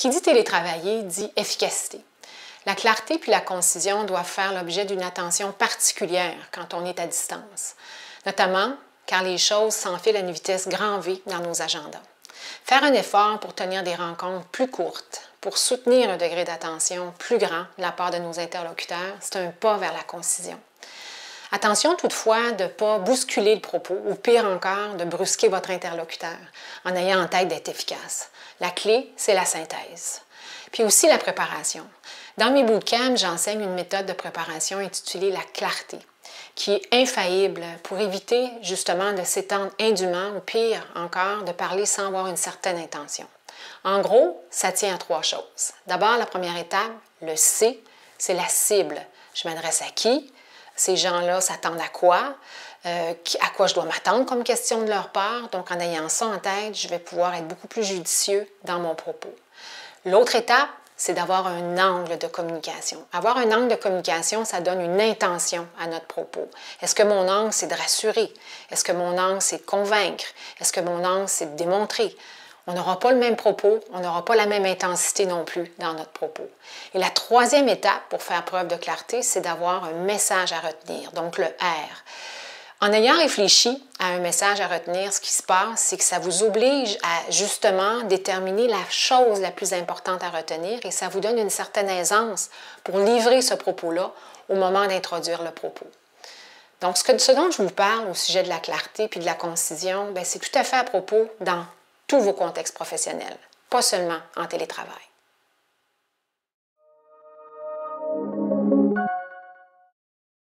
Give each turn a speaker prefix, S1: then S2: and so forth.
S1: Qui dit télétravailler dit efficacité. La clarté puis la concision doivent faire l'objet d'une attention particulière quand on est à distance, notamment car les choses s'enfilent à une vitesse grand V dans nos agendas. Faire un effort pour tenir des rencontres plus courtes, pour soutenir un degré d'attention plus grand de la part de nos interlocuteurs, c'est un pas vers la concision. Attention toutefois de ne pas bousculer le propos ou pire encore, de brusquer votre interlocuteur en ayant en tête d'être efficace. La clé, c'est la synthèse. Puis aussi la préparation. Dans mes bootcamps, j'enseigne une méthode de préparation intitulée la clarté, qui est infaillible pour éviter justement de s'étendre indûment ou pire encore, de parler sans avoir une certaine intention. En gros, ça tient à 3 choses. D'abord, la première étape, le C, c'est la cible. Je m'adresse à qui? Ces gens-là s'attendent à quoi? À quoi je dois m'attendre comme question de leur part? Donc, en ayant ça en tête, je vais pouvoir être beaucoup plus judicieux dans mon propos. L'autre étape, c'est d'avoir un angle de communication. Avoir un angle de communication, ça donne une intention à notre propos. Est-ce que mon angle, c'est de rassurer? Est-ce que mon angle, c'est de convaincre? Est-ce que mon angle, c'est de démontrer? On n'aura pas le même propos, on n'aura pas la même intensité non plus dans notre propos. Et la troisième étape pour faire preuve de clarté, c'est d'avoir un message à retenir, donc le R. En ayant réfléchi à un message à retenir, ce qui se passe, c'est que ça vous oblige à justement déterminer la chose la plus importante à retenir et ça vous donne une certaine aisance pour livrer ce propos-là au moment d'introduire le propos. Donc, ce dont je vous parle au sujet de la clarté puis de la concision, c'est tout à fait à propos dans tous vos contextes professionnels, pas seulement en télétravail.